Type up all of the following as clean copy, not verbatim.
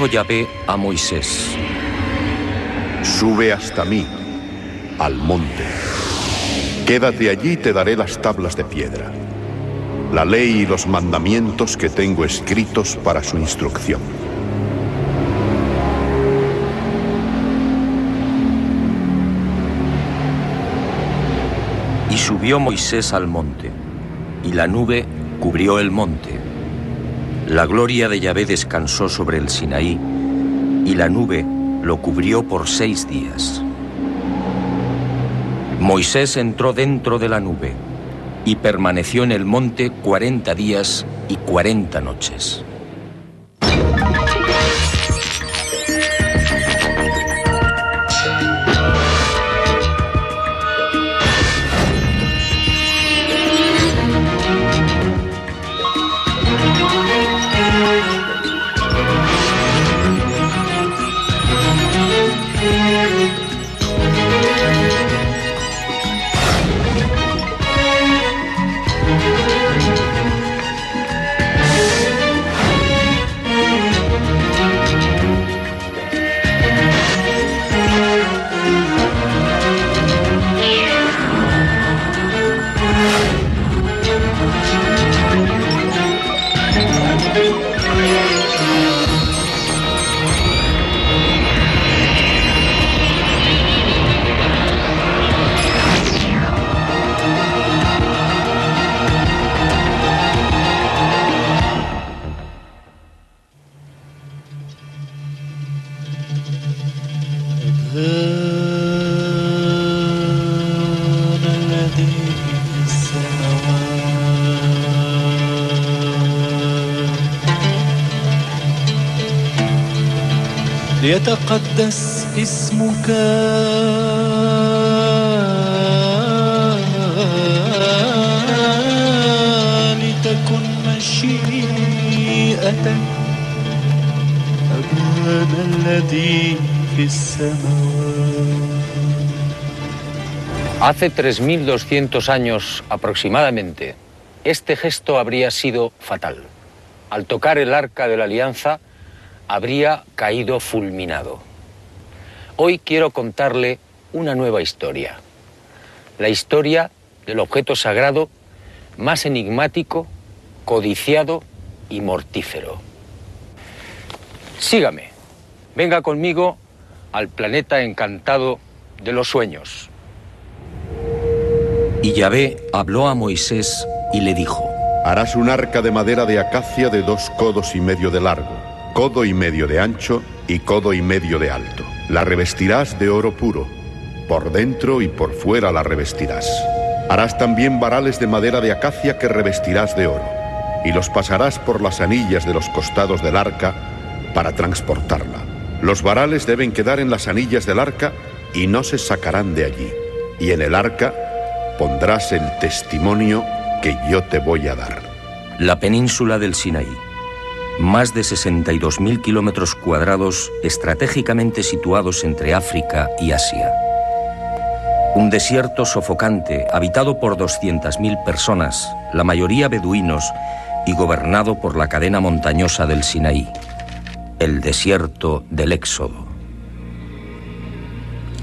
Dijo Yahvé a Moisés: Sube hasta mí, al monte. Quédate allí y te daré las tablas de piedra, la ley y los mandamientos que tengo escritos para su instrucción. Y subió Moisés al monte, y la nube cubrió el monte. La gloria de Yahvé descansó sobre el Sinaí, y la nube lo cubrió por 6 días. Moisés entró dentro de la nube y permaneció en el monte 40 días y 40 noches. ليتقدس اسمك لتكن مشيئتك أبانا الذي في السماوات. Hace 3200 años aproximadamente, este gesto habría sido fatal. Al tocar el arca de la alianza, habría caído fulminado. Hoy quiero contarle una nueva historia. La historia del objeto sagrado más enigmático, codiciado y mortífero. Sígame. Venga conmigo al planeta encantado de los sueños. Y Yahvé habló a Moisés y le dijo: Harás un arca de madera de acacia de 2 codos y medio de largo, codo y medio de ancho y codo y medio de alto. La revestirás de oro puro, por dentro y por fuera la revestirás. Harás también varales de madera de acacia que revestirás de oro, y los pasarás por las anillas de los costados del arca para transportarla. Los varales deben quedar en las anillas del arca y no se sacarán de allí. Y en el arca pondrás el testimonio que yo te voy a dar. La península del Sinaí. Más de 62.000 kilómetros cuadrados estratégicamente situados entre África y Asia. Un desierto sofocante habitado por 200.000 personas, la mayoría beduinos, y gobernado por la cadena montañosa del Sinaí, el desierto del Éxodo.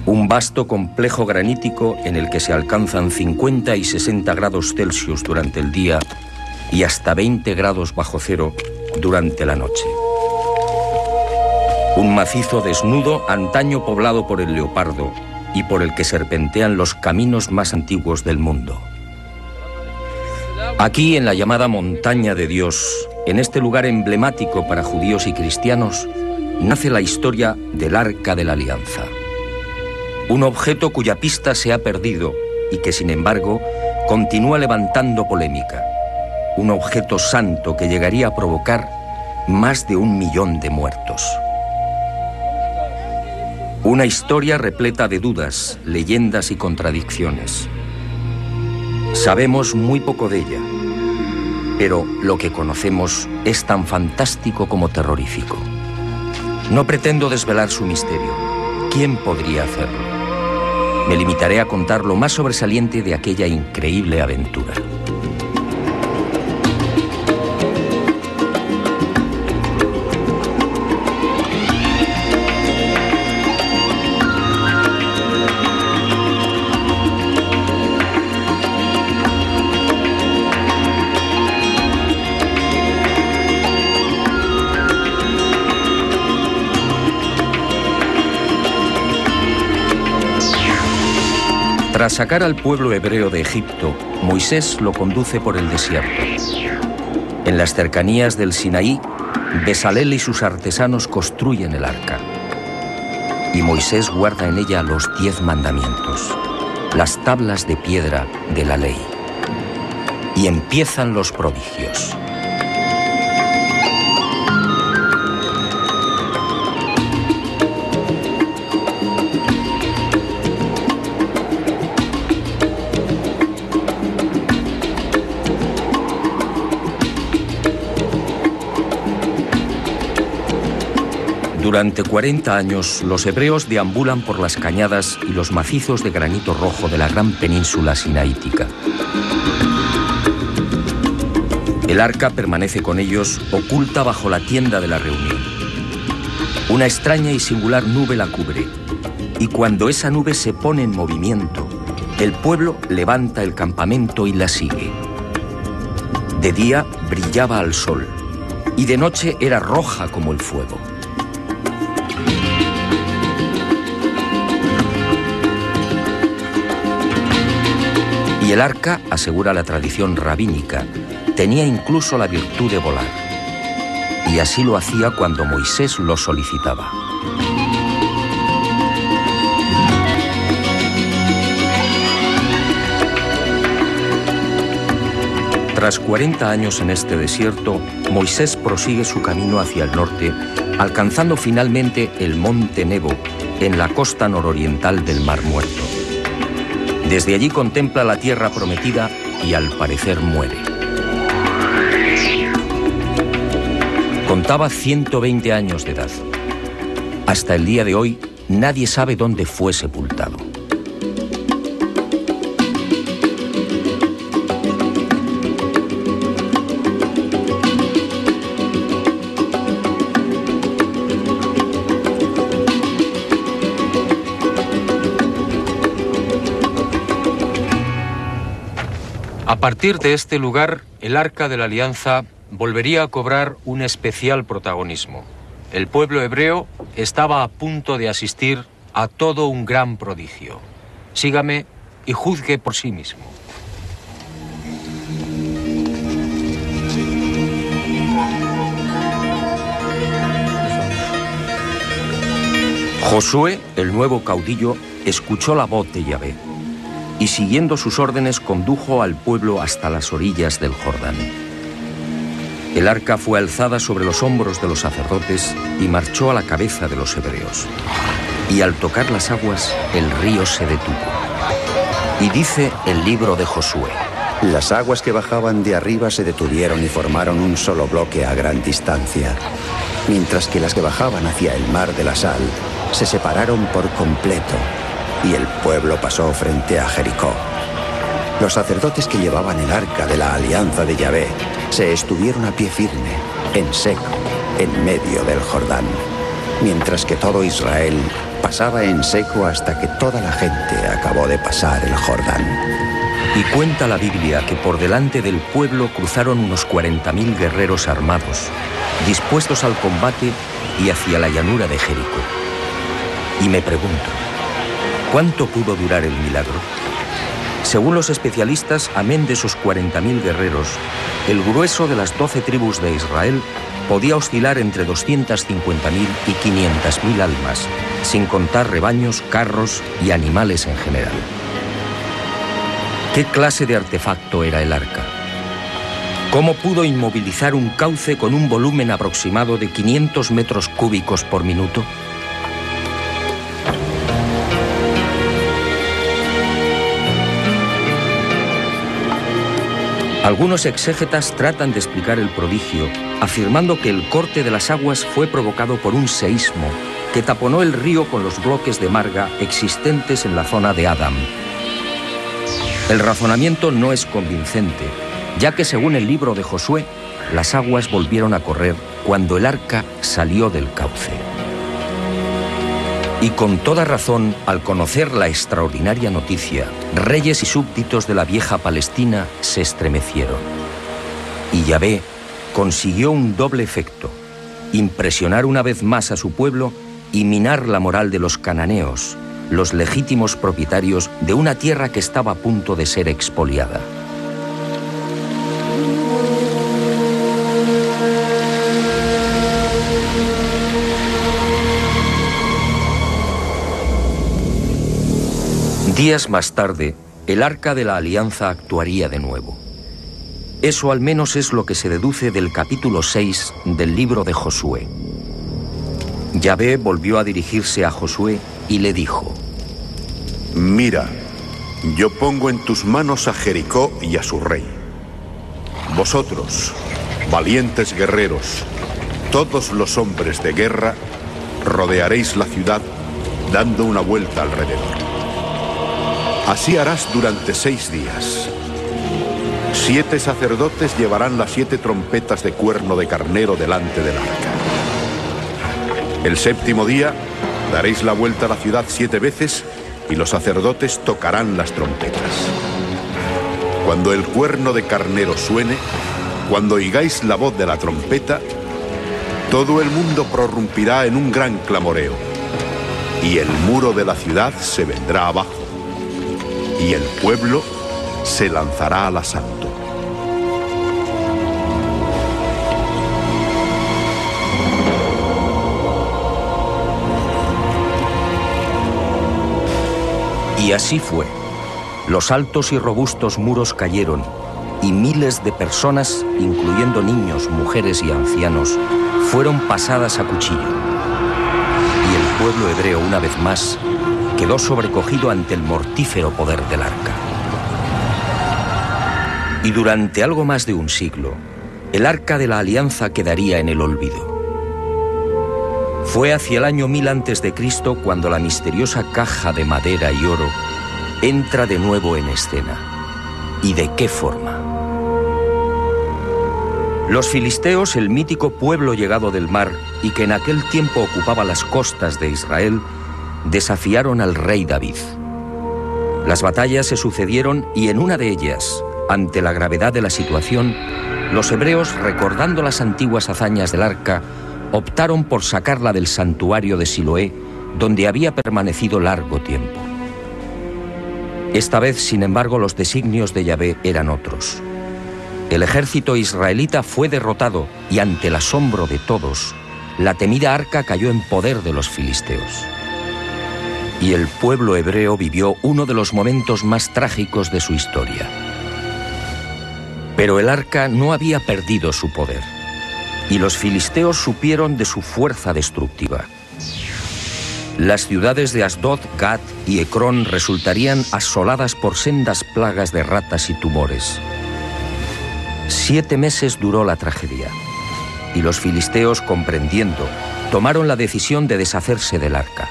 Un vasto complejo granítico en el que se alcanzan 50 y 60 grados Celsius durante el día y hasta 20 grados bajo cero durante la noche. Un macizo desnudo antaño poblado por el leopardo y por el que serpentean los caminos más antiguos del mundo. Aquí, en la llamada Montaña de Dios, en este lugar emblemático para judíos y cristianos, nace la historia del Arca de la Alianza. Un objeto cuya pista se ha perdido y que, sin embargo, continúa levantando polémica. Un objeto santo que llegaría a provocar más de 1 millón de muertos. Una historia repleta de dudas, leyendas y contradicciones. Sabemos muy poco de ella, pero lo que conocemos es tan fantástico como terrorífico. No pretendo desvelar su misterio. ¿Quién podría hacerlo? Me limitaré a contar lo más sobresaliente de aquella increíble aventura. Tras sacar al pueblo hebreo de Egipto, Moisés lo conduce por el desierto. En las cercanías del Sinaí, Bezalel y sus artesanos construyen el arca. Y Moisés guarda en ella los 10 mandamientos, las tablas de piedra de la ley. Y empiezan los prodigios. Durante 40 años, los hebreos deambulan por las cañadas y los macizos de granito rojo de la gran península sinaítica. El arca permanece con ellos oculta bajo la tienda de la reunión. Una extraña y singular nube la cubre, y cuando esa nube se pone en movimiento, el pueblo levanta el campamento y la sigue. De día brillaba al sol, y de noche era roja como el fuego. Y el arca, asegura la tradición rabínica, tenía incluso la virtud de volar. Y así lo hacía cuando Moisés lo solicitaba. Tras 40 años en este desierto, Moisés prosigue su camino hacia el norte, alcanzando finalmente el monte Nebo, en la costa nororiental del Mar Muerto. Desde allí contempla la tierra prometida y al parecer muere. Contaba 120 años de edad. Hasta el día de hoy, nadie sabe dónde fue sepultado. A partir de este lugar, el Arca de la Alianza volvería a cobrar un especial protagonismo. El pueblo hebreo estaba a punto de asistir a todo un gran prodigio. Sígame y juzgue por sí mismo. Josué, el nuevo caudillo, escuchó la voz de Yahvé y siguiendo sus órdenes condujo al pueblo hasta las orillas del Jordán. El arca fue alzada sobre los hombros de los sacerdotes y marchó a la cabeza de los hebreos. Y al tocar las aguas, el río se detuvo. Y dice el libro de Josué: las aguas que bajaban de arriba se detuvieron y formaron un solo bloque a gran distancia, mientras que las que bajaban hacia el mar de la sal se separaron por completo, y el pueblo pasó frente a Jericó. Los sacerdotes que llevaban el arca de la alianza de Yahvé se estuvieron a pie firme, en seco, en medio del Jordán, mientras que todo Israel pasaba en seco hasta que toda la gente acabó de pasar el Jordán. Y cuenta la Biblia que por delante del pueblo cruzaron unos 40.000 guerreros armados, dispuestos al combate y hacia la llanura de Jericó. Y me pregunto, ¿cuánto pudo durar el milagro? Según los especialistas, amén de esos 40.000 guerreros, el grueso de las 12 tribus de Israel podía oscilar entre 250.000 y 500.000 almas, sin contar rebaños, carros y animales en general. ¿Qué clase de artefacto era el arca? ¿Cómo pudo inmovilizar un cauce con un volumen aproximado de 500 metros cúbicos por minuto? Algunos exégetas tratan de explicar el prodigio, afirmando que el corte de las aguas fue provocado por un seísmo que taponó el río con los bloques de marga existentes en la zona de Adam. El razonamiento no es convincente, ya que según el libro de Josué, las aguas volvieron a correr cuando el arca salió del cauce. Y con toda razón, al conocer la extraordinaria noticia, reyes y súbditos de la vieja Palestina se estremecieron. Y Yahvé consiguió un doble efecto: impresionar una vez más a su pueblo y minar la moral de los cananeos, los legítimos propietarios de una tierra que estaba a punto de ser expoliada. Días más tarde, el Arca de la Alianza actuaría de nuevo. Eso al menos es lo que se deduce del capítulo 6 del libro de Josué. Yahvé volvió a dirigirse a Josué y le dijo: Mira, yo pongo en tus manos a Jericó y a su rey. Vosotros, valientes guerreros, todos los hombres de guerra, rodearéis la ciudad dando una vuelta alrededor. Así harás durante 6 días. 7 sacerdotes llevarán las 7 trompetas de cuerno de carnero delante del arca. El 7º día daréis la vuelta a la ciudad 7 veces y los sacerdotes tocarán las trompetas. Cuando el cuerno de carnero suene, cuando oigáis la voz de la trompeta, todo el mundo prorrumpirá en un gran clamoreo y el muro de la ciudad se vendrá abajo y el pueblo se lanzará al asalto. Y así fue. Los altos y robustos muros cayeron y miles de personas, incluyendo niños, mujeres y ancianos, fueron pasadas a cuchillo. Y el pueblo hebreo, una vez más, quedó sobrecogido ante el mortífero poder del arca. Y durante algo más de un siglo, el Arca de la Alianza quedaría en el olvido. Fue hacia el año 1000 a.C. cuando la misteriosa caja de madera y oro entra de nuevo en escena. ¿Y de qué forma? Los filisteos, el mítico pueblo llegado del mar y que en aquel tiempo ocupaba las costas de Israel, desafiaron al rey David. Las batallas se sucedieron y en una de ellas, ante la gravedad de la situación, los hebreos, recordando las antiguas hazañas del arca, optaron por sacarla del santuario de Siloé, donde había permanecido largo tiempo. Esta vez, sin embargo, los designios de Yahvé eran otros. El ejército israelita fue derrotado y, ante el asombro de todos, la temida arca cayó en poder de los filisteos. Y el pueblo hebreo vivió uno de los momentos más trágicos de su historia. Pero el arca no había perdido su poder, y los filisteos supieron de su fuerza destructiva. Las ciudades de Asdod, Gat y Ecrón resultarían asoladas por sendas plagas de ratas y tumores. 7 meses duró la tragedia, y los filisteos, comprendiendo, tomaron la decisión de deshacerse del arca.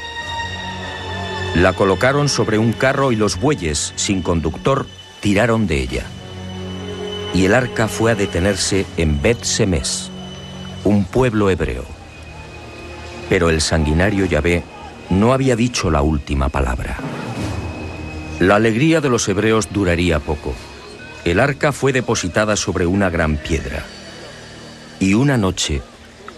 La colocaron sobre un carro y los bueyes, sin conductor, tiraron de ella. Y el arca fue a detenerse en Bet-Semes, un pueblo hebreo. Pero el sanguinario Yahvé no había dicho la última palabra. La alegría de los hebreos duraría poco. El arca fue depositada sobre una gran piedra. Y una noche,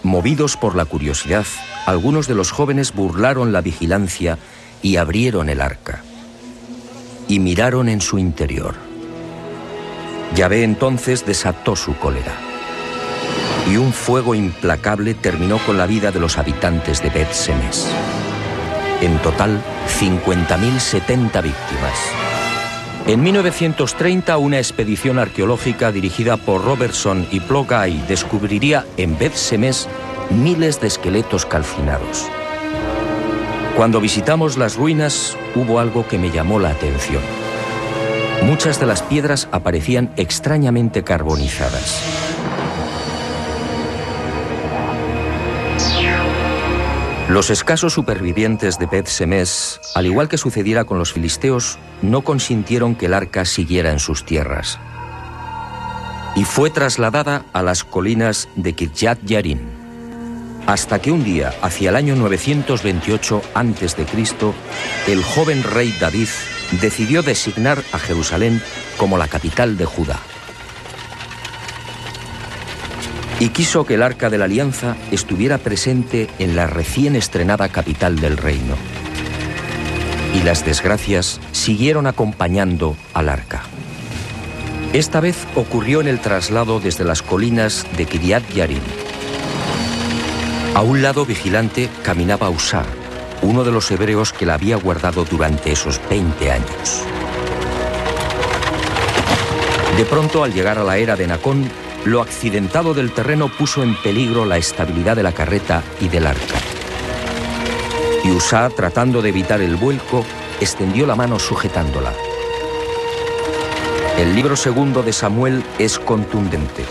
movidos por la curiosidad, algunos de los jóvenes burlaron la vigilancia y abrieron el arca. Y miraron en su interior. Yahvé entonces desató su cólera. Y un fuego implacable terminó con la vida de los habitantes de Bet-Semes. En total, 50.070 víctimas. En 1930, una expedición arqueológica dirigida por Robertson y Plogai descubriría en Bet-Semes miles de esqueletos calcinados. Cuando visitamos las ruinas, hubo algo que me llamó la atención. Muchas de las piedras aparecían extrañamente carbonizadas. Los escasos supervivientes de Bet-Semes, al igual que sucediera con los filisteos, no consintieron que el arca siguiera en sus tierras. Y fue trasladada a las colinas de Kirjat Yarim, hasta que un día, hacia el año 928 a.C., el joven rey David decidió designar a Jerusalén como la capital de Judá. Y quiso que el Arca de la Alianza estuviera presente en la recién estrenada capital del reino. y las desgracias siguieron acompañando al arca. Esta vez ocurrió en el traslado desde las colinas de Kiriat Yarim. A un lado vigilante caminaba Usá, uno de los hebreos que la había guardado durante esos 20 años. De pronto, al llegar a la era de Nacón, lo accidentado del terreno puso en peligro la estabilidad de la carreta y del arca. Y Usá, tratando de evitar el vuelco, extendió la mano sujetándola. El libro segundo de Samuel es contundente.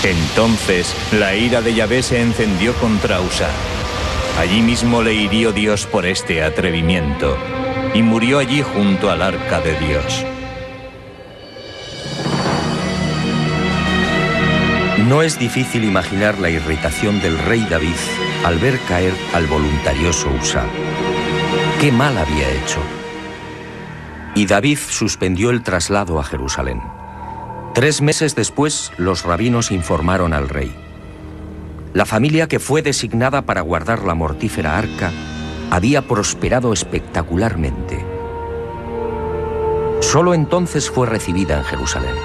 Entonces la ira de Yahvé se encendió contra Usá. Allí mismo le hirió Dios por este atrevimiento, y murió allí junto al arca de Dios. No es difícil imaginar la irritación del rey David al ver caer al voluntarioso Usá. ¿Qué mal había hecho? Y David suspendió el traslado a Jerusalén. 3 meses después, los rabinos informaron al rey. La familia que fue designada para guardar la mortífera arca había prosperado espectacularmente. Solo entonces fue recibida en Jerusalén.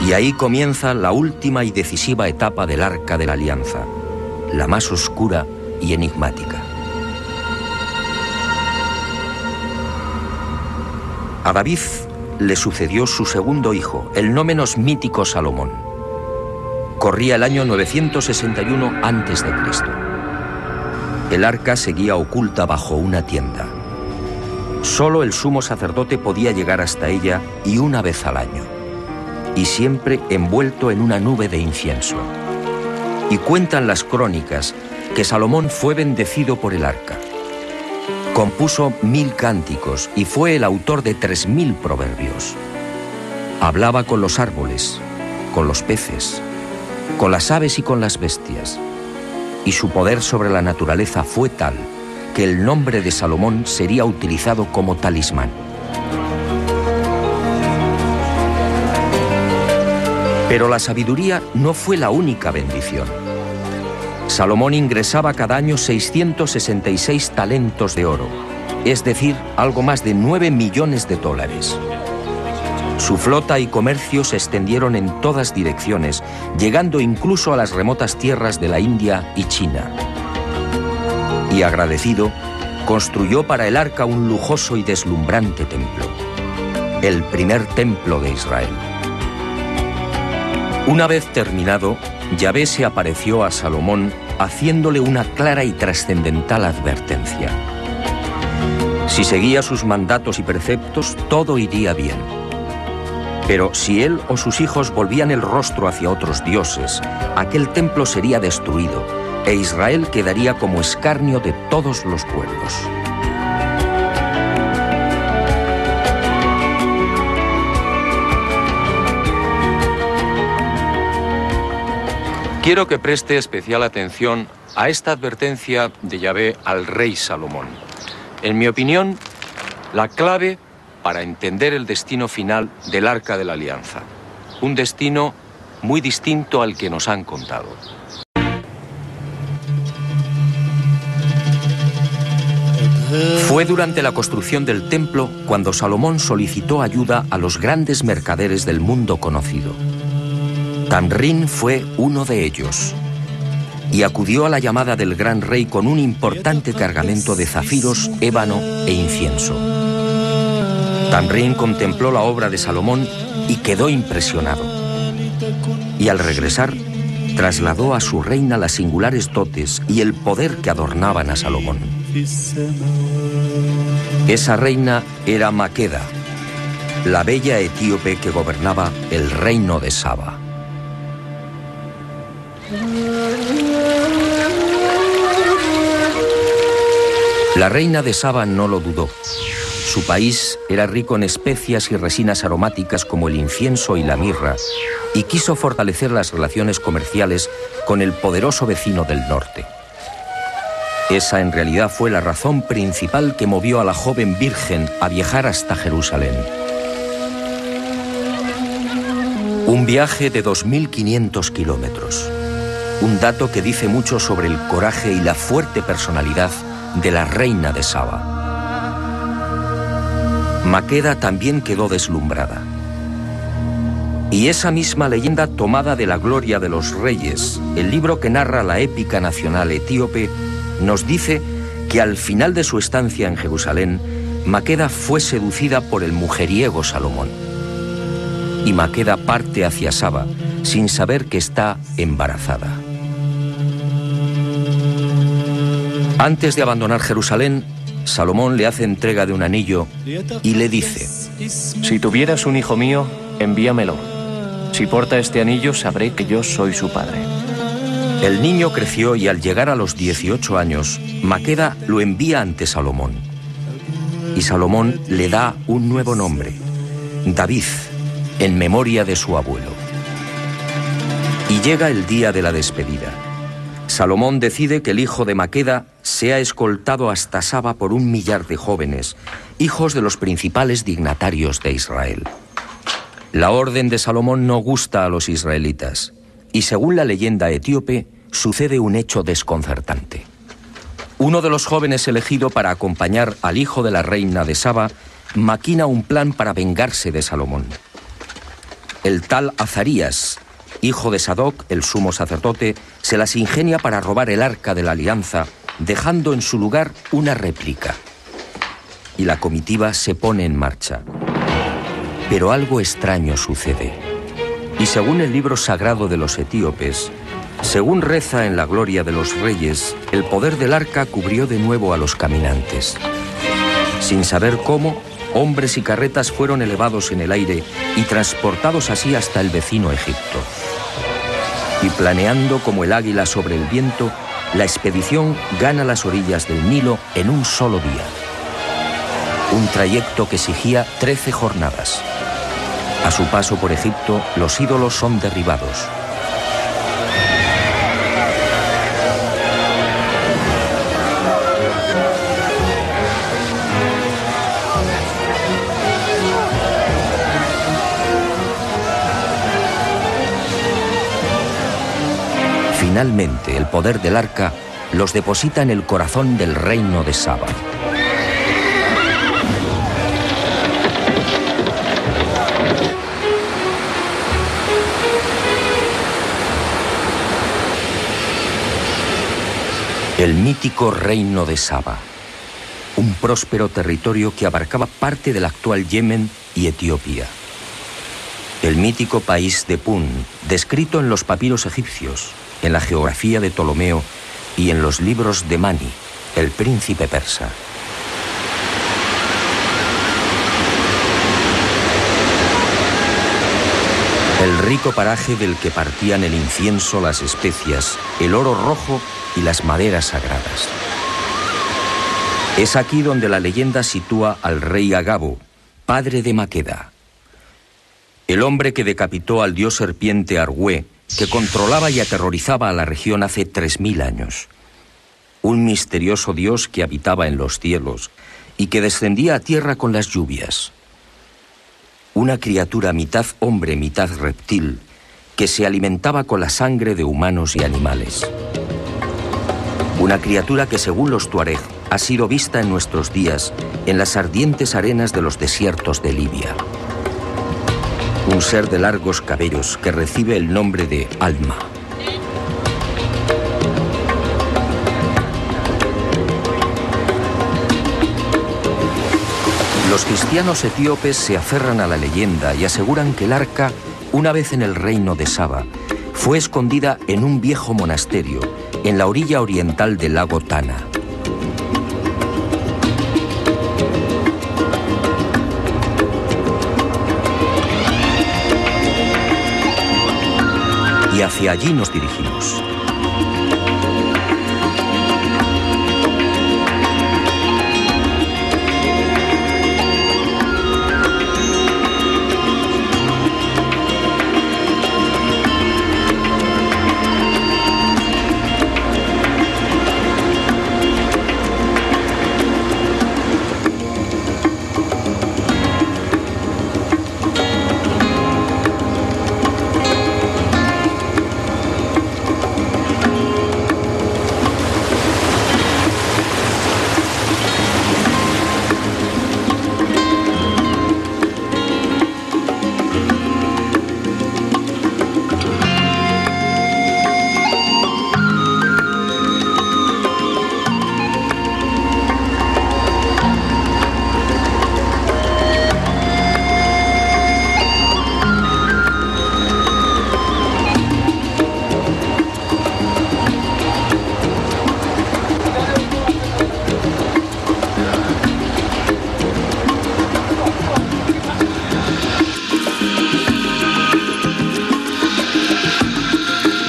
Y ahí comienza la última y decisiva etapa del Arca de la Alianza, la más oscura y enigmática. A David le sucedió su segundo hijo, el no menos mítico Salomón. Corría el año 961 a.C. El arca seguía oculta bajo una tienda. Solo el sumo sacerdote podía llegar hasta ella, y una vez al año, y siempre envuelto en una nube de incienso. Y cuentan las crónicas que Salomón fue bendecido por el arca. Compuso 1000 cánticos y fue el autor de 3000 proverbios. Hablaba con los árboles, con los peces, con las aves y con las bestias. Y su poder sobre la naturaleza fue tal que el nombre de Salomón sería utilizado como talismán. Pero la sabiduría no fue la única bendición. Salomón ingresaba cada año 666 talentos de oro, es decir, algo más de 9 millones de dólares. Su flota y comercio se extendieron en todas direcciones, llegando incluso a las remotas tierras de la India y China. Y agradecido, construyó para el arca un lujoso y deslumbrante templo, el primer templo de Israel. Una vez terminado, Yahvé se apareció a Salomón haciéndole una clara y trascendental advertencia. Si seguía sus mandatos y preceptos, todo iría bien. Pero si él o sus hijos volvían el rostro hacia otros dioses, aquel templo sería destruido e Israel quedaría como escarnio de todos los pueblos. Quiero que preste especial atención a esta advertencia de Yahvé al rey Salomón. En mi opinión, la clave para entender el destino final del Arca de la Alianza. Un destino muy distinto al que nos han contado. Fue durante la construcción del templo cuando Salomón solicitó ayuda a los grandes mercaderes del mundo conocido. Tamrín fue uno de ellos, y acudió a la llamada del gran rey con un importante cargamento de zafiros, ébano e incienso. Tamrín contempló la obra de Salomón y quedó impresionado. Y al regresar, trasladó a su reina las singulares dotes y el poder que adornaban a Salomón. Esa reina era Maqueda, la bella etíope que gobernaba el reino de Saba. La reina de Saba no lo dudó. Su país era rico en especias y resinas aromáticas como el incienso y la mirra, y quiso fortalecer las relaciones comerciales con el poderoso vecino del norte. Esa en realidad fue la razón principal que movió a la joven virgen a viajar hasta Jerusalén. Un viaje de 2.500 kilómetros. Un dato que dice mucho sobre el coraje y la fuerte personalidad de la reina de Saba. Maqueda también quedó deslumbrada. Y esa misma leyenda tomada de la Gloria de los Reyes, el libro que narra la épica nacional etíope, nos dice que al final de su estancia en Jerusalén, Maqueda fue seducida por el mujeriego Salomón. Y Maqueda parte hacia Saba sin saber que está embarazada. Antes de abandonar Jerusalén, Salomón le hace entrega de un anillo y le dice: si tuvieras un hijo mío, envíamelo. Si porta este anillo, sabré que yo soy su padre. El niño creció y al llegar a los 18 años, Maqueda lo envía ante Salomón. Y Salomón le da un nuevo nombre, David, en memoria de su abuelo. Y llega el día de la despedida. Salomón decide que el hijo de Maqueda sea escoltado hasta Saba por 1 millar de jóvenes, hijos de los principales dignatarios de Israel. La orden de Salomón no gusta a los israelitas, y según la leyenda etíope, sucede un hecho desconcertante. Uno de los jóvenes elegido para acompañar al hijo de la reina de Saba maquina un plan para vengarse de Salomón. El tal Azarías, hijo de Sadoc, el sumo sacerdote, se las ingenia para robar el arca de la alianza, dejando en su lugar una réplica. Y la comitiva se pone en marcha. Pero algo extraño sucede. Y según el libro sagrado de los etíopes, según reza en la Gloria de los Reyes, el poder del arca cubrió de nuevo a los caminantes. Sin saber cómo, hombres y carretas fueron elevados en el aire y transportados así hasta el vecino Egipto. Y planeando como el águila sobre el viento, la expedición gana las orillas del Nilo en un solo día. Un trayecto que exigía 13 jornadas. A su paso por Egipto, los ídolos son derribados. Finalmente, el poder del arca los deposita en el corazón del reino de Saba. El mítico reino de Saba, un próspero territorio que abarcaba parte del actual Yemen y Etiopía. El mítico país de Pun, descrito en los papiros egipcios, en la geografía de Ptolomeo y en los libros de Mani, el príncipe persa. El rico paraje del que partían el incienso, las especias, el oro rojo y las maderas sagradas. Es aquí donde la leyenda sitúa al rey Agabo, padre de Maqueda. El hombre que decapitó al dios serpiente Argüé, que controlaba y aterrorizaba a la región hace 3000 años. Un misterioso dios que habitaba en los cielos y que descendía a tierra con las lluvias. Una criatura mitad hombre, mitad reptil, que se alimentaba con la sangre de humanos y animales. Una criatura que, según los tuareg, ha sido vista en nuestros días en las ardientes arenas de los desiertos de Libia. Un ser de largos cabellos que recibe el nombre de Alma. Los cristianos etíopes se aferran a la leyenda y aseguran que el arca, una vez en el reino de Saba, fue escondida en un viejo monasterio en la orilla oriental del lago Tana. Y hacia allí nos dirigimos.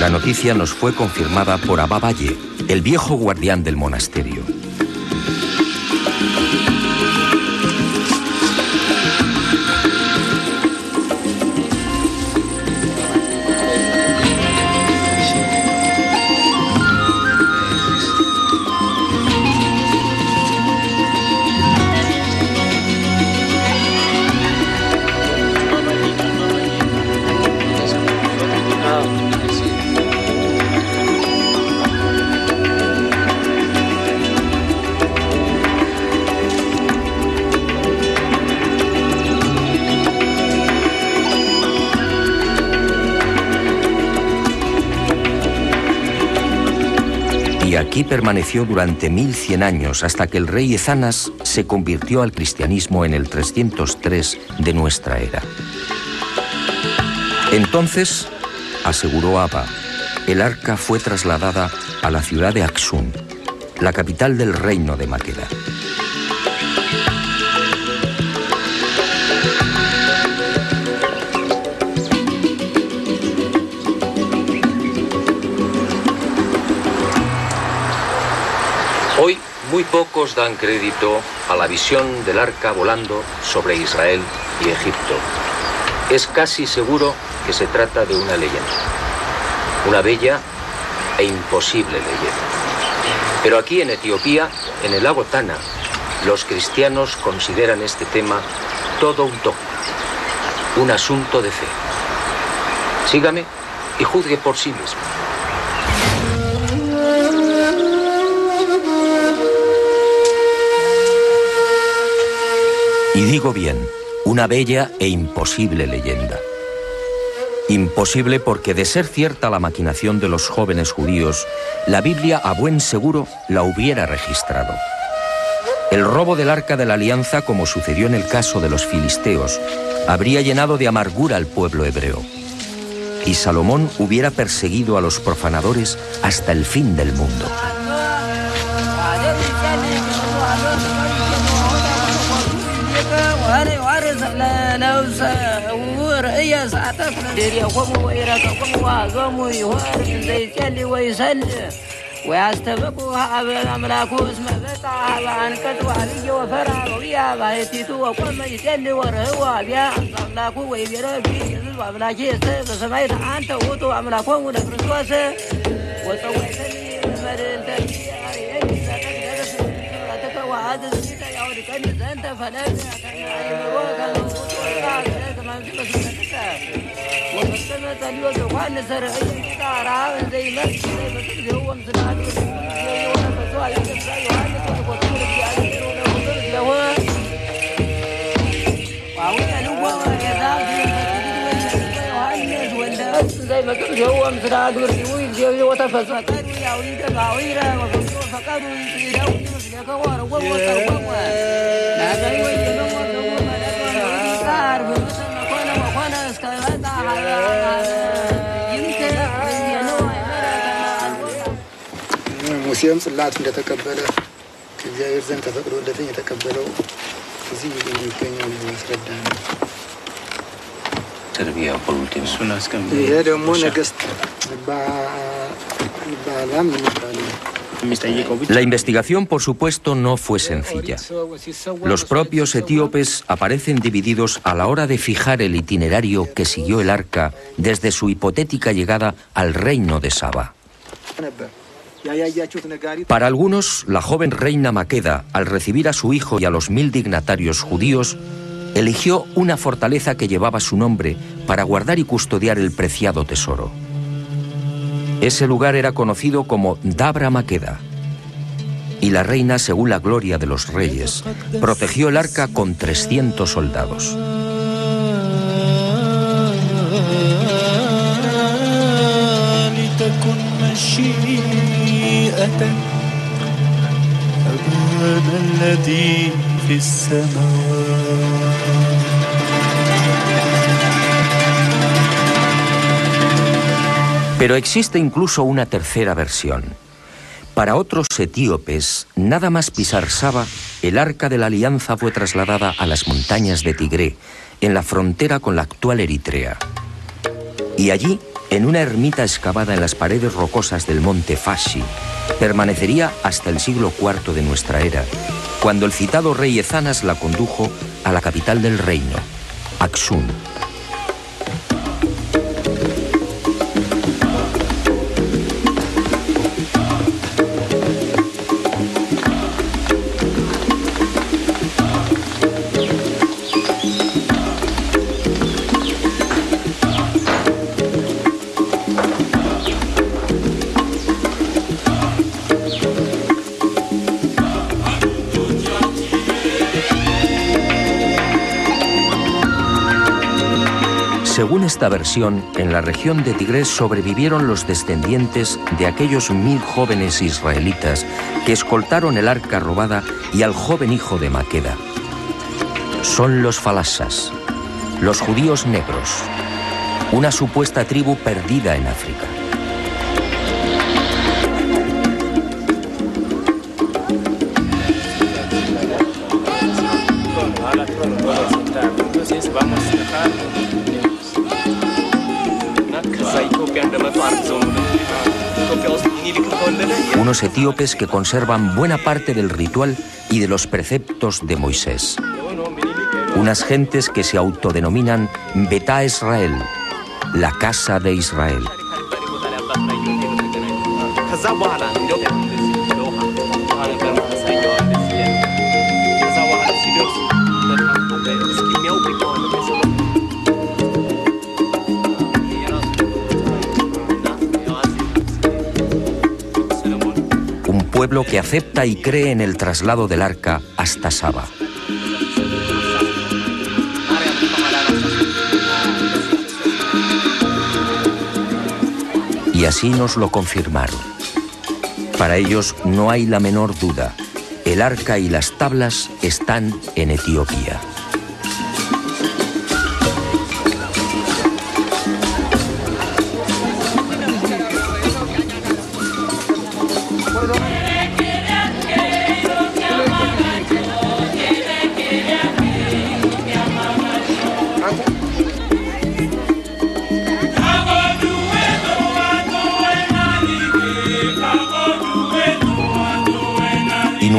La noticia nos fue confirmada por Abba Valle, el viejo guardián del monasterio. Y aquí permaneció durante 1100 años hasta que el rey Ezanas se convirtió al cristianismo en el 303 de nuestra era. Entonces, aseguró Abba, el arca fue trasladada a la ciudad de Aksum, la capital del reino de Maqueda. Hoy muy pocos dan crédito a la visión del arca volando sobre Israel y Egipto. Es casi seguro que se trata de una leyenda, una bella e imposible leyenda. Pero aquí en Etiopía, en el lago Tana, los cristianos consideran este tema todo un dogma, un asunto de fe. Sígame y juzgue por sí mismo. Y digo bien, una bella e imposible leyenda. Imposible porque, de ser cierta la maquinación de los jóvenes judíos, la Biblia a buen seguro la hubiera registrado. El robo del Arca de la Alianza, como sucedió en el caso de los filisteos, habría llenado de amargura al pueblo hebreo. Y Salomón hubiera perseguido a los profanadores hasta el fin del mundo. ሙሴም ጽላት እንደተቀበለ ከእግዚአብሔር ዘንድ ተፈቅዶለትኝ የተቀበለው እዚህ የሚገኘው ያስረዳል። Servía por último. ይሄ ደግሞ ነገስት ባላም ይባላል። La investigación, por supuesto, no fue sencilla. Los propios etíopes aparecen divididos a la hora de fijar el itinerario que siguió el arca desde su hipotética llegada al reino de Saba. Para algunos, la joven reina Maqueda, al recibir a su hijo y a los 1000 dignatarios judíos, eligió una fortaleza que llevaba su nombre para guardar y custodiar el preciado tesoro. Ese lugar era conocido como Dabra Maqueda, y la reina, según la gloria de los reyes, protegió el arca con 300 soldados. Pero existe incluso una tercera versión. Para otros etíopes, nada más pisar Saba, el Arca de la Alianza fue trasladada a las montañas de Tigré, en la frontera con la actual Eritrea. Y allí, en una ermita excavada en las paredes rocosas del monte Fashi, permanecería hasta el siglo IV de nuestra era, cuando el citado rey Ezanas la condujo a la capital del reino, Aksum. Según esta versión, en la región de Tigres sobrevivieron los descendientes de aquellos 1000 jóvenes israelitas que escoltaron el arca robada y al joven hijo de Maqueda. Son los falasas, los judíos negros, una supuesta tribu perdida en África. Unos etíopes que conservan buena parte del ritual y de los preceptos de Moisés. Unas gentes que se autodenominan Betá Israel, la casa de Israel. Pueblo que acepta y cree en el traslado del arca hasta Saba. Y así nos lo confirmaron. Para ellos no hay la menor duda. El arca y las tablas están en Etiopía.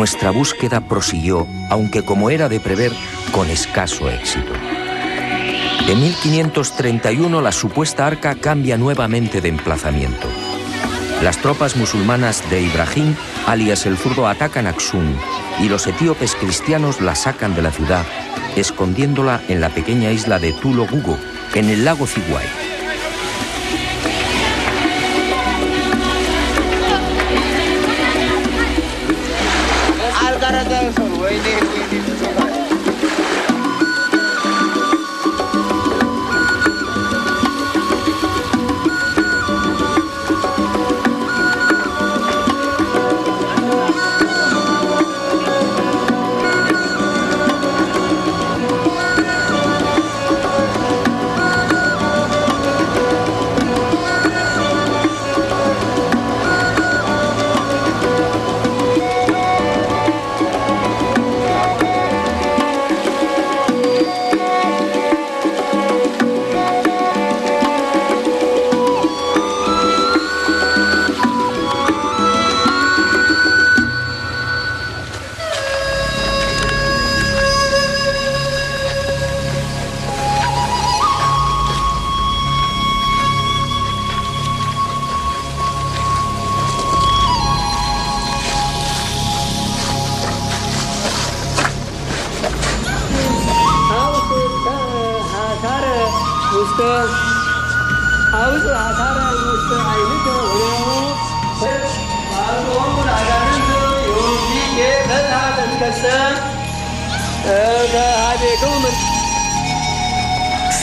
Nuestra búsqueda prosiguió, aunque como era de prever, con escaso éxito. En 1531 la supuesta arca cambia nuevamente de emplazamiento. Las tropas musulmanas de Ibrahim, alias el Zurdo, atacan Aksum y los etíopes cristianos la sacan de la ciudad, escondiéndola en la pequeña isla de Tulo Gugo, en el lago Ziguay.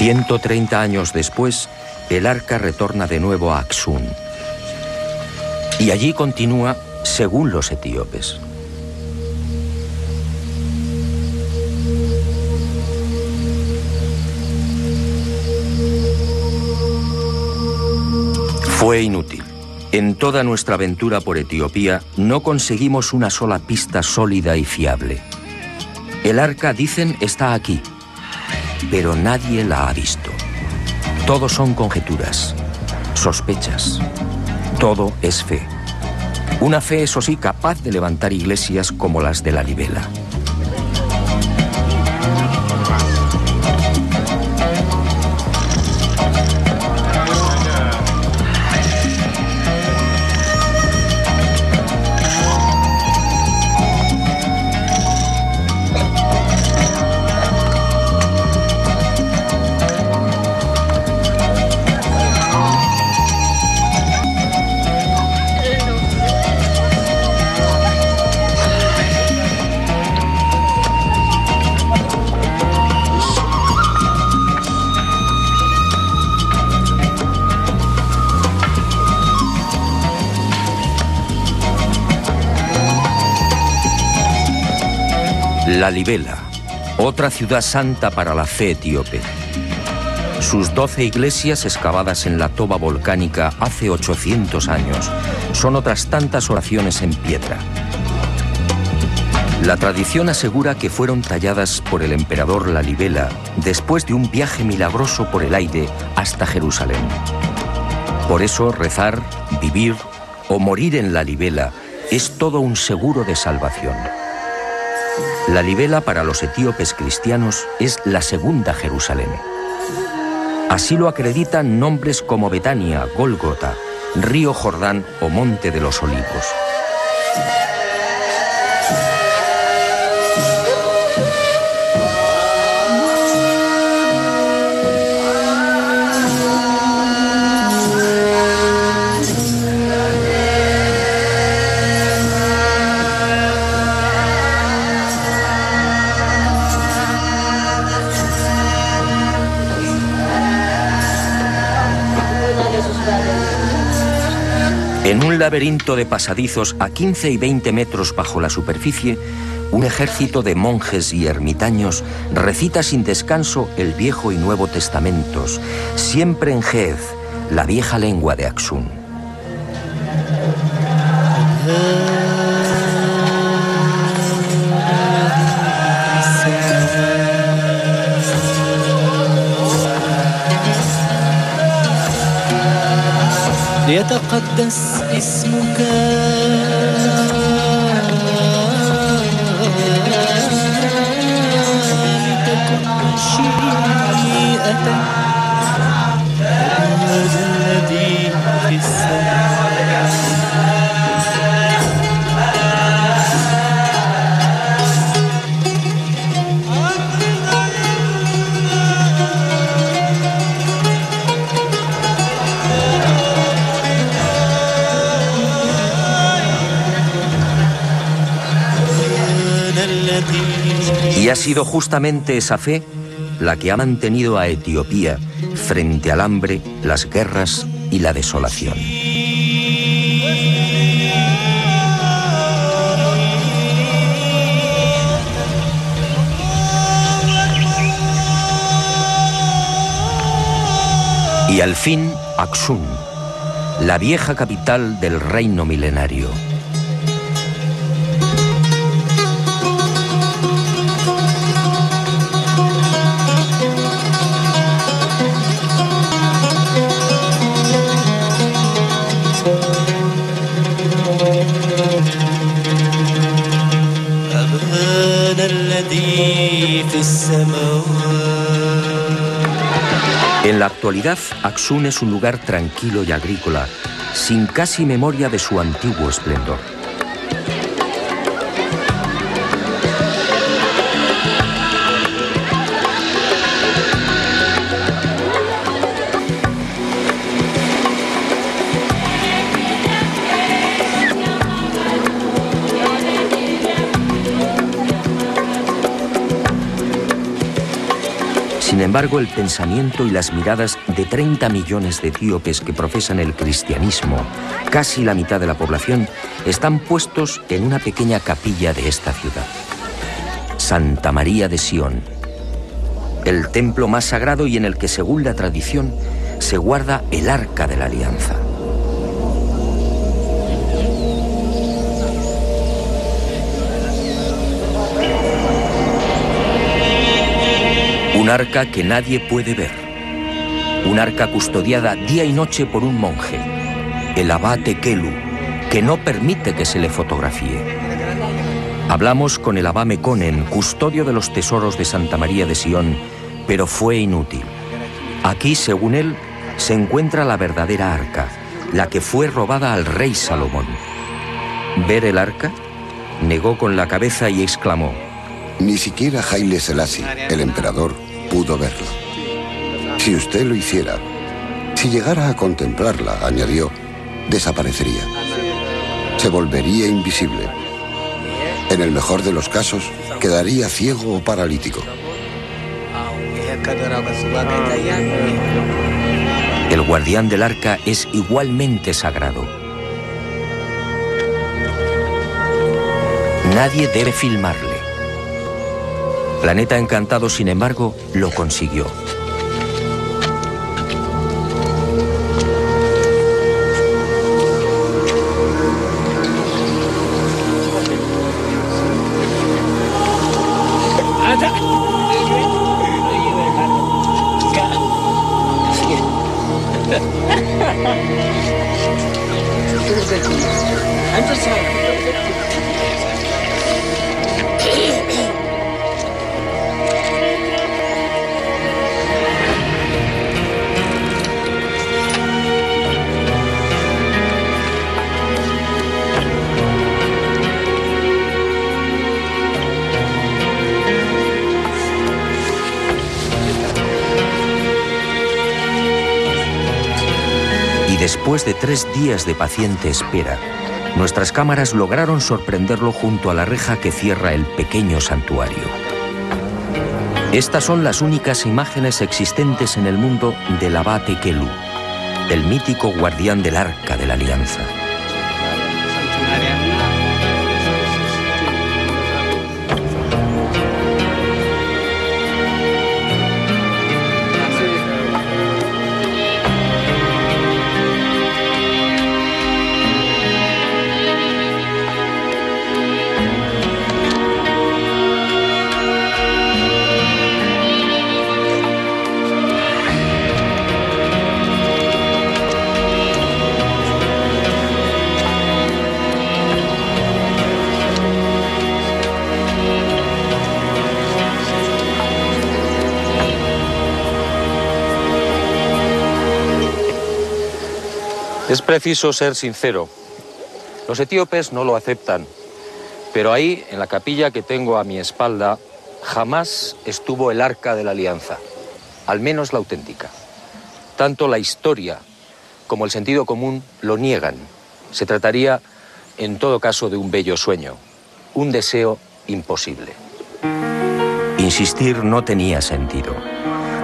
...130 años después, el arca retorna de nuevo a Aksum. Y allí continúa según los etíopes. Fue inútil. En toda nuestra aventura por Etiopía no conseguimos una sola pista sólida y fiable. El arca, dicen, está aquí, pero nadie la ha visto. Todo son conjeturas. sospechas. Todo es fe. Una fe, eso sí, capaz de levantar iglesias como las de Lalibela. Lalibela, otra ciudad santa para la fe etíope. Sus 12 iglesias excavadas en la toba volcánica hace 800 años son otras tantas oraciones en piedra. La tradición asegura que fueron talladas por el emperador Lalibela después de un viaje milagroso por el aire hasta Jerusalén. Por eso rezar, vivir o morir en Lalibela es todo un seguro de salvación. Lalibela para los etíopes cristianos es la segunda Jerusalén. Así lo acreditan nombres como Betania, Gólgota, Río Jordán o Monte de los Olivos. En un laberinto de pasadizos a 15 y 20 metros bajo la superficie, un ejército de monjes y ermitaños recita sin descanso el Viejo y Nuevo Testamentos, siempre en Ge'ez, la vieja lengua de Axum. ليتقدس اسمك لتكن مشيئتك هذا الذي في السماء. Y ha sido justamente esa fe la que ha mantenido a Etiopía frente al hambre, las guerras y la desolación. Y al fin, Axum, la vieja capital del reino milenario. En la actualidad, Axum es un lugar tranquilo y agrícola, sin casi memoria de su antiguo esplendor. Sin embargo, el pensamiento y las miradas de 30 millones de etíopes que profesan el cristianismo, casi la mitad de la población, están puestos en una pequeña capilla de esta ciudad. Santa María de Sion, el templo más sagrado y en el que, según la tradición, se guarda el Arca de la Alianza. Un arca que nadie puede ver, Un arca custodiada día y noche por un monje, el abate Kelu, que no permite que se le fotografíe. Hablamos con el abá Mekonnen, custodio de los tesoros de Santa María de Sion, pero fue inútil. Aquí, según él, se encuentra la verdadera arca, la que fue robada al rey Salomón. ¿Ver el arca? Negó con la cabeza y exclamó: Ni siquiera Haile Selassie, el emperador, pudo verla. Si usted lo hiciera, si llegara a contemplarla, añadió, desaparecería. Se volvería invisible. En el mejor de los casos, quedaría ciego o paralítico. El guardián del arca es igualmente sagrado. Nadie debe filmarle. Planeta Encantado, sin embargo, lo consiguió. Después de 3 días de paciente espera, nuestras cámaras lograron sorprenderlo junto a la reja que cierra el pequeño santuario. Estas son las únicas imágenes existentes en el mundo del abate Kelu, el mítico guardián del Arca de la Alianza. Es preciso ser sincero. Los etíopes no lo aceptan, pero ahí, en la capilla que tengo a mi espalda, jamás estuvo el Arca de la Alianza, al menos la auténtica. Tanto la historia como el sentido común lo niegan. Se trataría, en todo caso, de un bello sueño, un deseo imposible. Insistir no tenía sentido.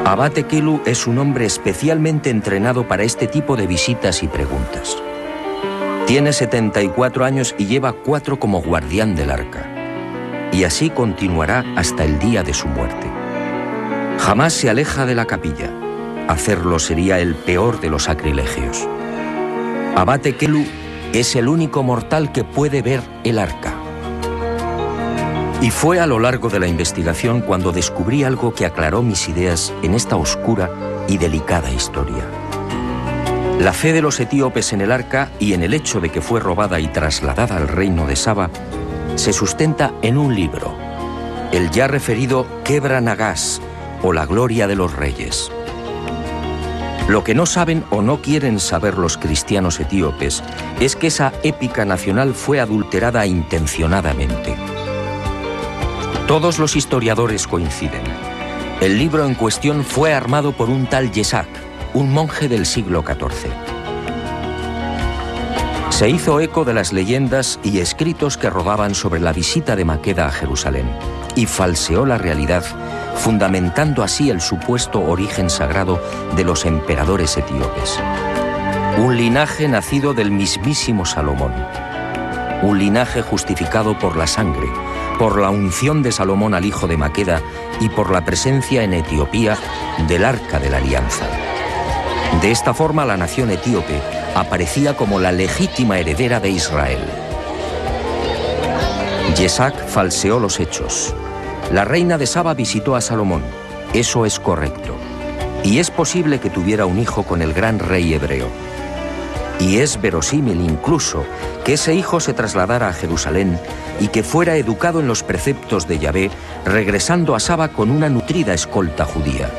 Abate Kelu es un hombre especialmente entrenado para este tipo de visitas y preguntas. Tiene 74 años y lleva 4 como guardián del arca. Y así continuará hasta el día de su muerte. Jamás se aleja de la capilla. Hacerlo sería el peor de los sacrilegios. Abate Kelu es el único mortal que puede ver el arca. Y fue a lo largo de la investigación cuando descubrí algo que aclaró mis ideas en esta oscura y delicada historia. La fe de los etíopes en el arca y en el hecho de que fue robada y trasladada al reino de Saba se sustenta en un libro, el ya referido Kebra Nagás, o la gloria de los reyes. Lo que no saben o no quieren saber los cristianos etíopes es que esa épica nacional fue adulterada intencionadamente. Todos los historiadores coinciden. El libro en cuestión fue armado por un tal Yesak, un monje del siglo XIV. Se hizo eco de las leyendas y escritos que rodaban sobre la visita de Maqueda a Jerusalén y falseó la realidad, fundamentando así el supuesto origen sagrado de los emperadores etíopes. Un linaje nacido del mismísimo Salomón. Un linaje justificado por la sangre, por la unción de Salomón al hijo de Maqueda y por la presencia en Etiopía del Arca de la Alianza. De esta forma, la nación etíope aparecía como la legítima heredera de Israel. Yesak falseó los hechos. La reina de Saba visitó a Salomón. Eso es correcto. Y es posible que tuviera un hijo con el gran rey hebreo. Y es verosímil incluso que ese hijo se trasladara a Jerusalén y que fuera educado en los preceptos de Yahvé, regresando a Saba con una nutrida escolta judía.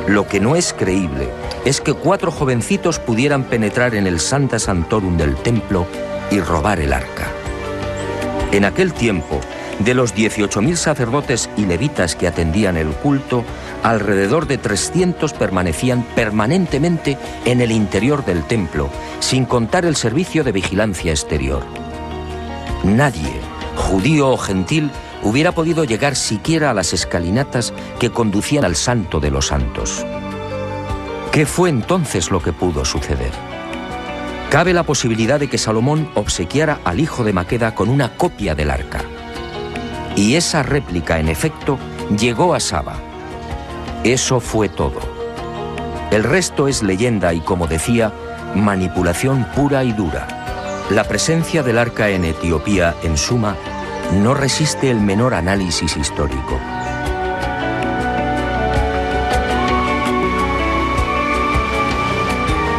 Lo que no es creíble es que 4 jovencitos pudieran penetrar en el Sancta Sanctorum del templo y robar el arca. En aquel tiempo, de los 18.000 sacerdotes y levitas que atendían el culto, alrededor de 300 permanecían permanentemente en el interior del templo, sin contar el servicio de vigilancia exterior. Nadie, judío o gentil, hubiera podido llegar siquiera a las escalinatas que conducían al Santo de los Santos. ¿Qué fue entonces lo que pudo suceder? Cabe la posibilidad de que Salomón obsequiara al hijo de Maqueda con una copia del arca. Y esa réplica, en efecto, llegó a Saba. Eso fue todo. El resto es leyenda y, como decía, manipulación pura y dura. La presencia del arca en Etiopía, en Suma, no resiste el menor análisis histórico.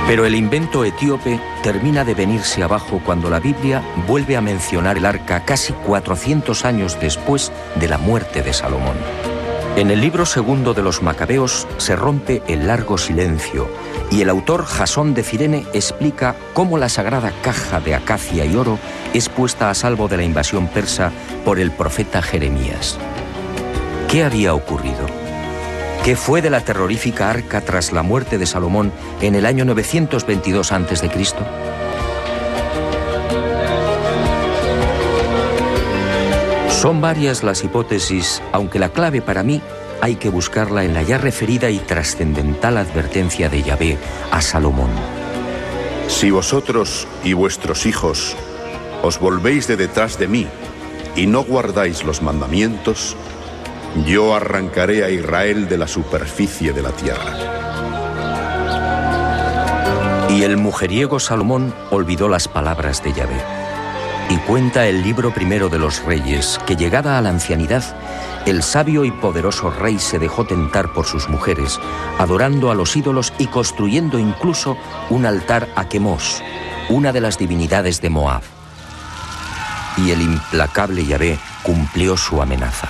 Pero el invento etíope termina de venirse abajo cuando la Biblia vuelve a mencionar el arca casi 400 años después de la muerte de Salomón. En el libro segundo de los Macabeos se rompe el largo silencio y el autor Jasón de Cirene explica cómo la sagrada caja de acacia y oro es puesta a salvo de la invasión persa por el profeta Jeremías. ¿Qué había ocurrido? ¿Qué fue de la terrorífica arca tras la muerte de Salomón en el año 922 a.C.? Son varias las hipótesis, aunque la clave para mí hay que buscarla en la ya referida y trascendental advertencia de Yahvé a Salomón. Si vosotros y vuestros hijos os volvéis de detrás de mí y no guardáis los mandamientos, yo arrancaré a Israel de la superficie de la tierra. Y el mujeriego Salomón olvidó las palabras de Yahvé. Y cuenta el libro primero de los Reyes que, llegada a la ancianidad, el sabio y poderoso rey se dejó tentar por sus mujeres, adorando a los ídolos y construyendo incluso un altar a Quemos, una de las divinidades de Moab. Y el implacable Yahvé cumplió su amenaza.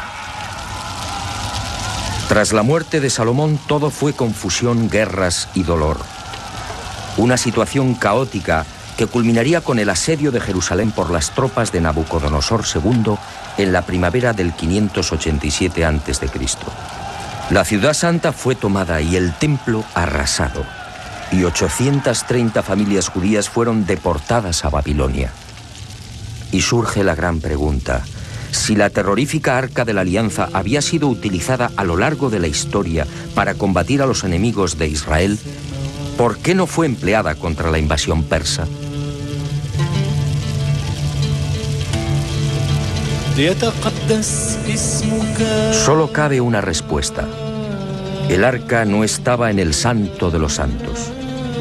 Tras la muerte de Salomón, todo fue confusión, guerras y dolor. Una situación caótica que culminaría con el asedio de Jerusalén por las tropas de Nabucodonosor II en la primavera del 587 a.C. La ciudad santa fue tomada y el templo arrasado, y 830 familias judías fueron deportadas a Babilonia. Y surge la gran pregunta: si la terrorífica Arca de la Alianza había sido utilizada a lo largo de la historia para combatir a los enemigos de Israel, ¿por qué no fue empleada contra la invasión persa? Solo cabe una respuesta. El arca no estaba en el Santo de los Santos.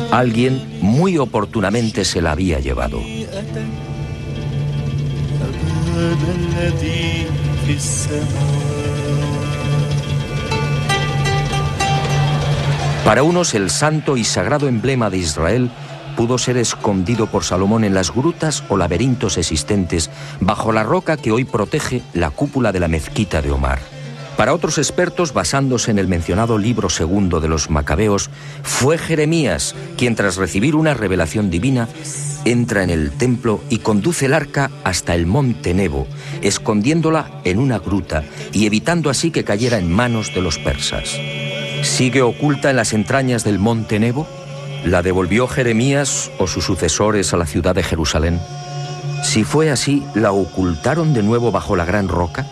Alguien muy oportunamente se la había llevado. Para unos, el santo y sagrado emblema de Israel pudo ser escondido por Salomón en las grutas o laberintos existentes bajo la roca que hoy protege la cúpula de la mezquita de Omar. Para otros expertos, basándose en el mencionado libro segundo de los Macabeos, fue Jeremías quien, tras recibir una revelación divina, entra en el templo y conduce el arca hasta el monte Nebo, escondiéndola en una gruta y evitando así que cayera en manos de los persas. ¿Sigue oculta en las entrañas del monte Nebo? ¿La devolvió Jeremías o sus sucesores a la ciudad de Jerusalén? Si fue así, ¿la ocultaron de nuevo bajo la gran roca?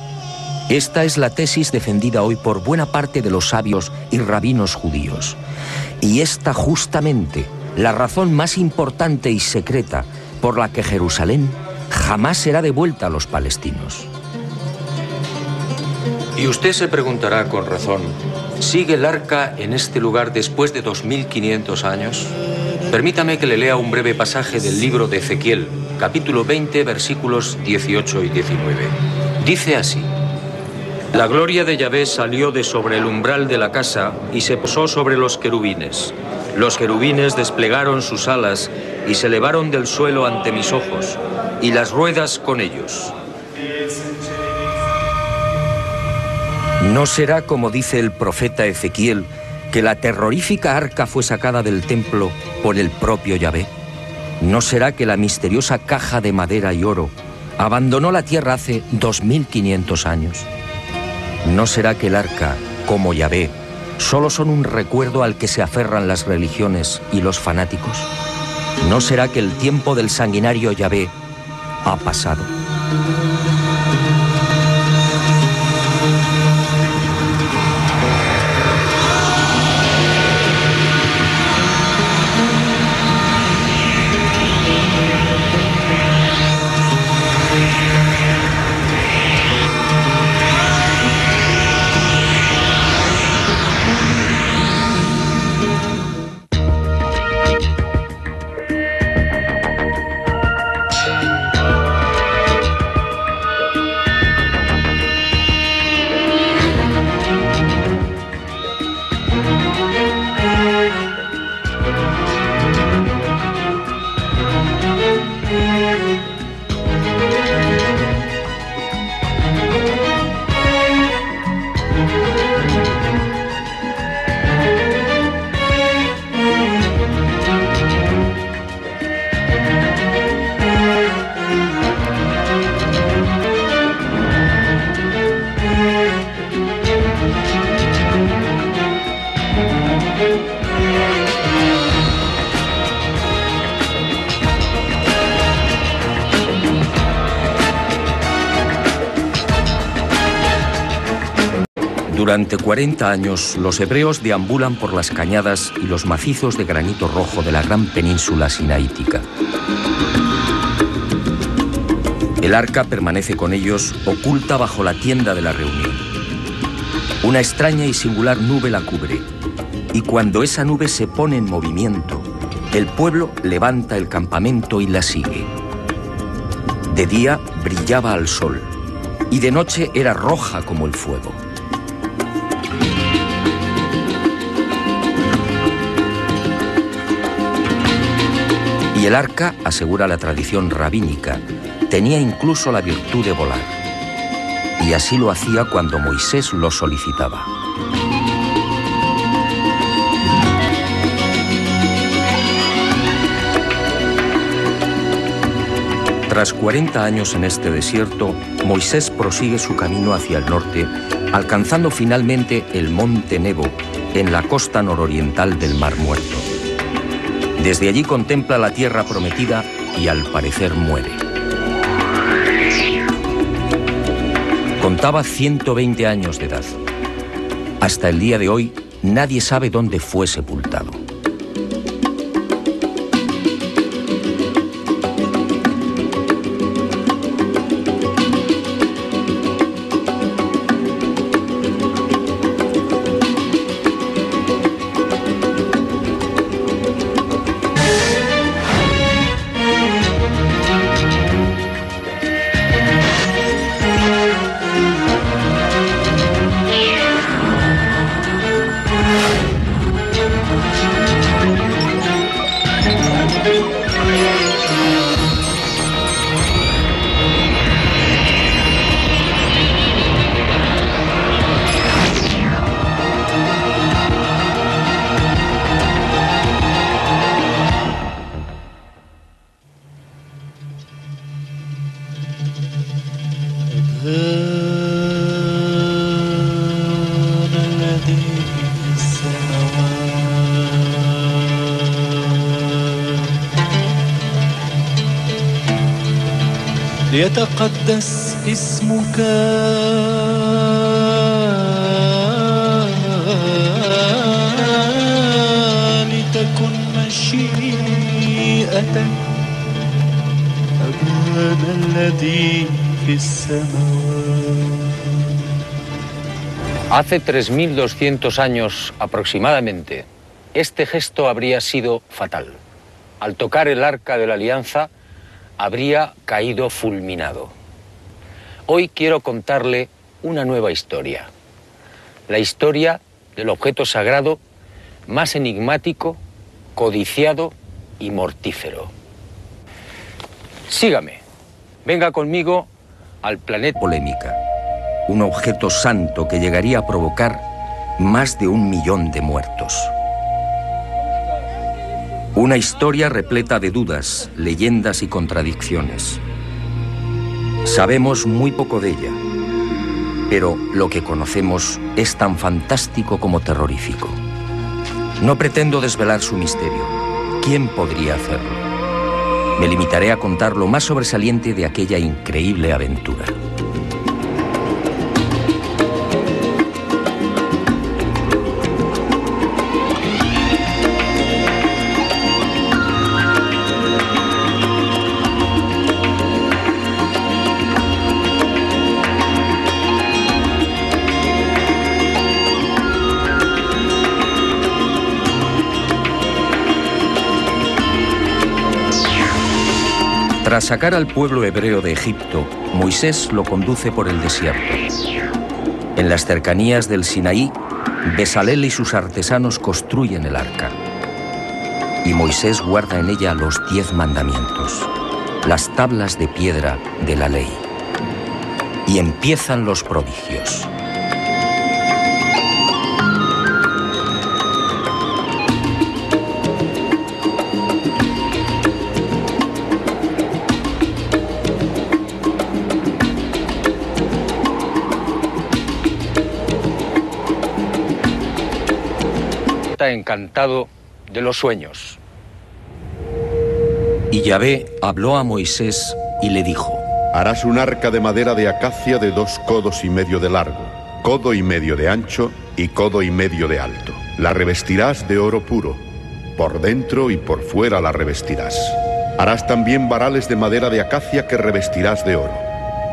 Esta es la tesis defendida hoy por buena parte de los sabios y rabinos judíos. Y esta justamente la razón más importante y secreta por la que Jerusalén jamás será devuelta a los palestinos. Y usted se preguntará con razón, ¿sigue el arca en este lugar después de 2500 años? Permítame que le lea un breve pasaje del libro de Ezequiel, capítulo 20, versículos 18 y 19. Dice así: La gloria de Yahvé salió de sobre el umbral de la casa y se posó sobre los querubines. Los querubines desplegaron sus alas y se elevaron del suelo ante mis ojos, y las ruedas con ellos. ¿No será, como dice el profeta Ezequiel, que la terrorífica arca fue sacada del templo por el propio Yahvé? ¿No será que la misteriosa caja de madera y oro abandonó la tierra hace 2500 años? ¿No será que el arca, como Yahvé, solo son un recuerdo al que se aferran las religiones y los fanáticos? ¿No será que el tiempo del sanguinario Yahvé ha pasado? Durante 40 años, los hebreos deambulan por las cañadas y los macizos de granito rojo de la gran península sinaítica. El arca permanece con ellos, oculta bajo la tienda de la reunión. Una extraña y singular nube la cubre, y cuando esa nube se pone en movimiento, el pueblo levanta el campamento y la sigue. De día brillaba al sol, y de noche era roja como el fuego. Y el arca, asegura la tradición rabínica, tenía incluso la virtud de volar. Y así lo hacía cuando Moisés lo solicitaba. Tras 40 años en este desierto, Moisés prosigue su camino hacia el norte, alcanzando finalmente el monte Nebo, en la costa nororiental del Mar Muerto. Desde allí contempla la tierra prometida y al parecer muere. Contaba 120 años de edad. Hasta el día de hoy, nadie sabe dónde fue sepultado. ليتقدس اسمك لتكن مشيئتك أبانا الذي في السماوات. Hace 3200 años aproximadamente, este gesto habría sido fatal. Al tocar el arca de la alianza, habría caído fulminado. Hoy quiero contarle una nueva historia. La historia del objeto sagrado más enigmático, codiciado y mortífero. Sígame. Venga conmigo al planeta. Polémica. Un objeto santo que llegaría a provocar más de 1 millón de muertos. Una historia repleta de dudas, leyendas y contradicciones. Sabemos muy poco de ella, pero lo que conocemos es tan fantástico como terrorífico. No pretendo desvelar su misterio. ¿Quién podría hacerlo? Me limitaré a contar lo más sobresaliente de aquella increíble aventura. Tras sacar al pueblo hebreo de Egipto, Moisés lo conduce por el desierto. En las cercanías del Sinaí, Bezalel y sus artesanos construyen el arca. Y Moisés guarda en ella los 10 mandamientos, las tablas de piedra de la ley. Y empiezan los prodigios. Encantado de los sueños. Y Yahvé habló a Moisés y le dijo: Harás un arca de madera de acacia de 2 codos y medio de largo, 1,5 codos de ancho y 1,5 codos de alto. La revestirás de oro puro, por dentro y por fuera la revestirás. Harás también varales de madera de acacia que revestirás de oro,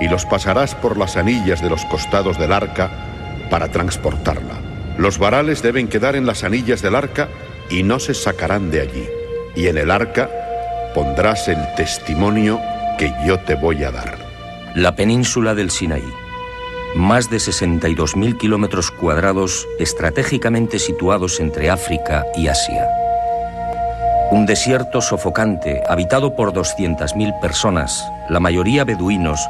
y los pasarás por las anillas de los costados del arca para transportarla. Los varales deben quedar en las anillas del arca y no se sacarán de allí. Y en el arca pondrás el testimonio que yo te voy a dar. La península del Sinaí. Más de 62.000 kilómetros cuadrados estratégicamente situados entre África y Asia. Un desierto sofocante habitado por 200.000 personas, la mayoría beduinos,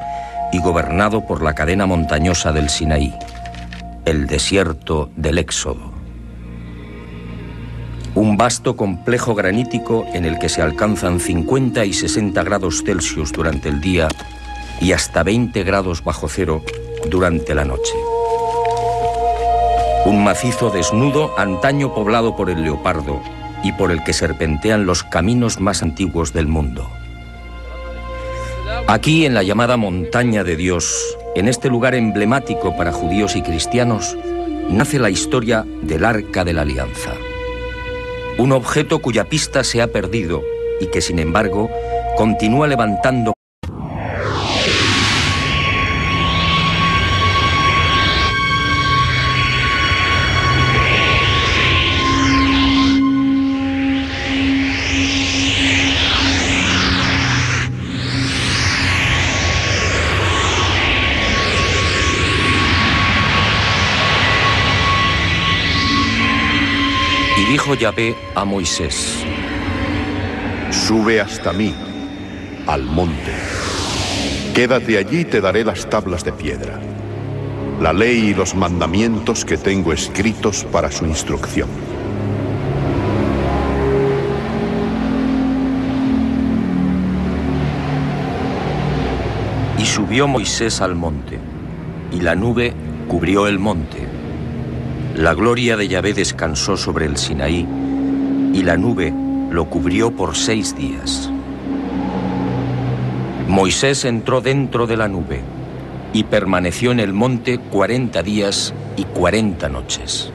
y gobernado por la cadena montañosa del Sinaí. El desierto del Éxodo. Un vasto complejo granítico en el que se alcanzan 50 y 60 grados Celsius durante el día y hasta 20 grados bajo cero durante la noche. Un macizo desnudo antaño poblado por el leopardo y por el que serpentean los caminos más antiguos del mundo. Aquí, en la llamada Montaña de Dios, en este lugar emblemático para judíos y cristianos, nace la historia del Arca de la Alianza. Un objeto cuya pista se ha perdido y que, sin embargo, continúa levantando Dijo Yahvé a Moisés: Sube hasta mí, al monte. Quédate allí y te daré las tablas de piedra, la ley y los mandamientos que tengo escritos para su instrucción. Y subió Moisés al monte, y la nube cubrió el monte. La gloria de Yahvé descansó sobre el Sinaí, y la nube lo cubrió por 6 días. Moisés entró dentro de la nube y permaneció en el monte 40 días y 40 noches.